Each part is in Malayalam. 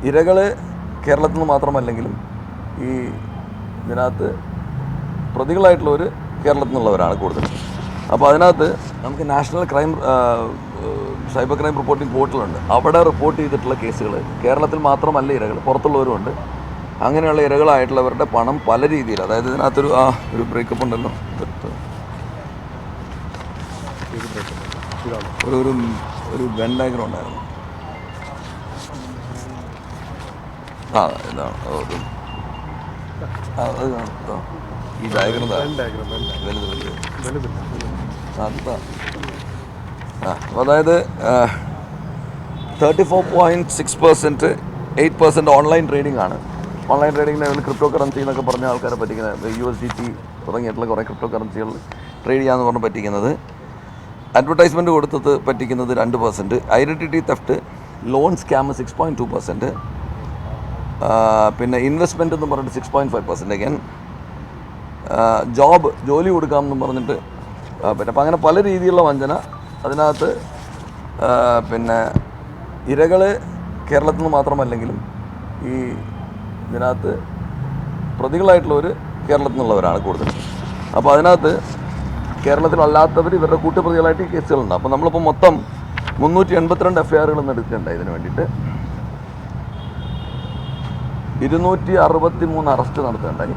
ഇരകൾ കേരളത്തിൽ നിന്ന് മാത്രമല്ലെങ്കിലും ഈ ഇതിനകത്ത് പ്രതികളായിട്ടുള്ളവർ കേരളത്തിൽ നിന്നുള്ളവരാണ് കൂടുതൽ. അപ്പോൾ അതിനകത്ത് നമുക്ക് നാഷണൽ സൈബർ ക്രൈം റിപ്പോർട്ടിംഗ് പോർട്ടലുണ്ട്. അവിടെ റിപ്പോർട്ട് ചെയ്തിട്ടുള്ള കേസുകൾ കേരളത്തിൽ മാത്രമല്ല ഇരകൾ, പുറത്തുള്ളവരുമുണ്ട്. അങ്ങനെയുള്ള ഇരകളായിട്ടുള്ളവരുടെ പണം പല രീതിയിൽ, അതായത് ഇതിനകത്തൊരു ഒരു ബ്രേക്കപ്പ് ഉണ്ടല്ലോ, ഒരു വെൻ ഡയഗ്രം ഉണ്ടായിരുന്നു. ഇതാണ് ഈ ഡയഗ്രം അതായത് 34.6%, 8% ഓൺലൈൻ ട്രേഡിംഗ് ആണ്. Online trading level crypto currency എന്നൊക്കെ പറഞ്ഞ ആൾക്കാരെ പറ്റിക്കുന്നത്, USDT തുടങ്ങിയിട്ടുള്ള കുറേ ക്രിപ്റ്റോ കറൻസികൾ ട്രേഡ് ചെയ്യാമെന്ന് പറഞ്ഞ് പറ്റിക്കുന്നത്. അഡ്വർടൈസ്മെൻറ്റ് കൊടുത്തത് പറ്റിക്കുന്നത് 2%. Identity theft, loan scam 6.2%. പിന്നെ ഇൻവെസ്റ്റ്മെൻറ്റ് എന്ന് പറഞ്ഞിട്ട് 6.5%. അഗൈൻ ജോലി കൊടുക്കാമെന്ന് പറഞ്ഞിട്ട് പറ്റും. അപ്പം അങ്ങനെ പല രീതിയിലുള്ള വഞ്ചന അതിനകത്ത്. പിന്നെ ഇരകൾ കേരളത്തിൽ നിന്ന് മാത്രമല്ലെങ്കിലും ഈ ഇതിനകത്ത് പ്രതികളായിട്ടുള്ളവർ കേരളത്തിൽ നിന്നുള്ളവരാണ് കൂടുതൽ. അപ്പോൾ അതിനകത്ത് കേരളത്തിലല്ലാത്തവർ ഇവരുടെ കൂട്ടുപ്രതികളായിട്ട് ഈ കേസുകളുണ്ട്. അപ്പോൾ നമ്മളിപ്പോൾ മൊത്തം 382 FIRകൾ എടുക്കുന്നുണ്ട്. ഇതിന് വേണ്ടിയിട്ട് 263 അറസ്റ്റ് നടത്തുന്നുണ്ടായി,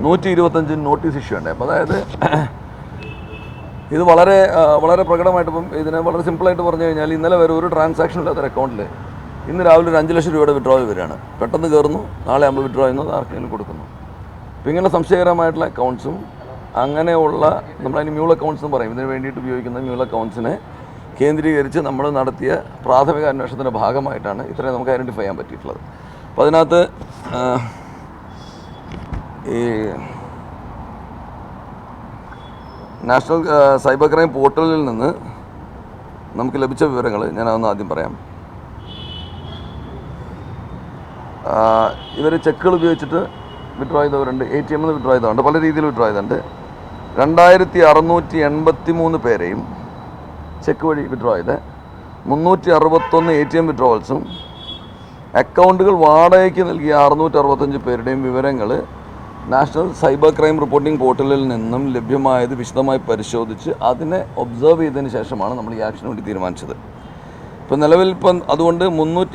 125 നോട്ടീസ് ഇഷ്യൂ ഉണ്ട്. അപ്പോൾ അതായത് ഇത് വളരെ വളരെ പ്രകടമായിട്ട്, ഇപ്പം ഇതിനെ വളരെ സിമ്പിളായിട്ട് പറഞ്ഞു കഴിഞ്ഞാൽ, ഇന്നലെ വരെ ഒരു ട്രാൻസാക്ഷൻ ഇല്ലാത്തൊരു അക്കൗണ്ടിൽ ഇന്ന് രാവിലെ ഒരു 5 ലക്ഷം രൂപയുടെ വിഡ്രോവൽ വരികയാണ്. പെട്ടെന്ന് കയറുന്നു, നാളെ നമ്മൾ വിഡ്രോ ചെയ്യുന്നത് ആർക്കെങ്കിലും കൊടുക്കുന്നു. അപ്പോൾ ഇങ്ങനെ സംശയകരമായിട്ടുള്ള അക്കൗണ്ട്സും അങ്ങനെയുള്ള നമ്മളതിന് മ്യൂൾ അക്കൗണ്ട്സ് എന്ന് പറയും. ഇതിന് വേണ്ടിയിട്ട് ഉപയോഗിക്കുന്ന മ്യൂൾ അക്കൗണ്ട്സിനെ കേന്ദ്രീകരിച്ച് നമ്മൾ നടത്തിയ പ്രാഥമിക അന്വേഷണത്തിൻ്റെ ഭാഗമായിട്ടാണ് ഇത്രയും നമുക്ക് ഐഡൻറ്റിഫൈ ചെയ്യാൻ പറ്റിയിട്ടുള്ളത്. അപ്പോൾ അതിനകത്ത് ഈ നാഷണൽ സൈബർ ക്രൈം പോർട്ടലിൽ നിന്ന് നമുക്ക് ലഭിച്ച വിവരങ്ങൾ ഞാനതൊന്ന് ആദ്യം പറയാം. ഇവർ ചെക്കുകൾ ഉപയോഗിച്ചിട്ട് വിഡ്രോ ചെയ്തവരുണ്ട്, ATM ന്ന് വിഡ്രോ ചെയ്തവരുണ്ട്, പല രീതിയിൽ വിഡ്രോ ചെയ്തിട്ടുണ്ട്. 2683 പേരെയും ചെക്ക് വഴി വിഡ്രോ ചെയ്ത് 361 ATM വിഡ്രോവൽസും അക്കൗണ്ടുകൾ വാടകയ്ക്ക് നൽകിയ 665 പേരുടെയും വിവരങ്ങൾ നാഷണൽ സൈബർ ക്രൈം റിപ്പോർട്ടിംഗ് പോർട്ടലിൽ നിന്നും ലഭ്യമായത് വിശദമായി പരിശോധിച്ച് അതിനെ ഒബ്സർവ് ചെയ്തതിന് ശേഷമാണ് നമ്മൾ ഈ ആക്ഷന് വേണ്ടി തീരുമാനിച്ചത്. ഇപ്പോൾ നിലവിൽ അതുകൊണ്ട്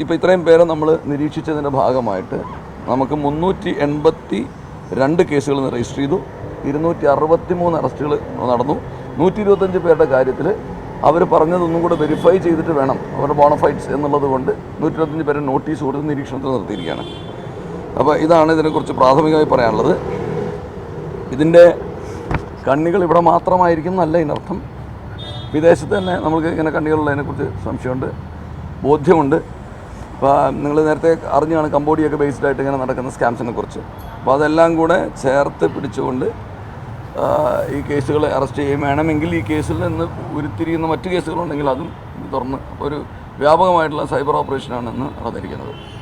ഇപ്പോൾ ഇത്രയും പേരെ നമ്മൾ നിരീക്ഷിച്ചതിൻ്റെ ഭാഗമായിട്ട് നമുക്ക് 382 കേസുകൾ രജിസ്റ്റർ ചെയ്തു, 263 അറസ്റ്റുകൾ നടന്നു. 125 പേരുടെ കാര്യത്തിൽ അവർ പറഞ്ഞതൊന്നും കൂടെ വെരിഫൈ ചെയ്തിട്ട് വേണം, അവരുടെ ബോണഫൈഡ്സ് എന്നുള്ളത് കൊണ്ട് 125 പേരെ നോട്ടീസ് കൊടുത്ത് നിരീക്ഷണത്തിൽ നിർത്തിയിരിക്കുകയാണ്. അപ്പോൾ ഇതാണ് ഇതിനെക്കുറിച്ച് പ്രാഥമികമായി പറയാനുള്ളത്. ഇതിൻ്റെ കണ്ണികൾ ഇവിടെ മാത്രമായിരിക്കും എന്നല്ല ഇതിനർത്ഥം. വിദേശത്ത് തന്നെ നമുക്ക് ഇങ്ങനെ കണ്ണികളുള്ളതിനെക്കുറിച്ച് സംശയമുണ്ട്, ബോധ്യമുണ്ട്. അപ്പോൾ നിങ്ങൾ നേരത്തെ അറിഞ്ഞാണ് കംബോഡിയൊക്കെ ബേസ്ഡായിട്ട് ഇങ്ങനെ നടക്കുന്ന സ്കാംസിനെ കുറിച്ച്. അപ്പോൾ അതെല്ലാം കൂടെ ചേർത്ത് പിടിച്ചുകൊണ്ട് ഈ കേസുകൾ അറസ്റ്റ് ചെയ്യുകയും വേണമെങ്കിൽ ഈ കേസിൽ നിന്ന് ഉരുത്തിരിയുന്ന മറ്റു കേസുകളുണ്ടെങ്കിൽ അതും തുറന്ന് ഒരു വ്യാപകമായിട്ടുള്ള സൈബർ ഓപ്പറേഷനാണെന്ന് അറിഞ്ഞിരിക്കുന്നത്.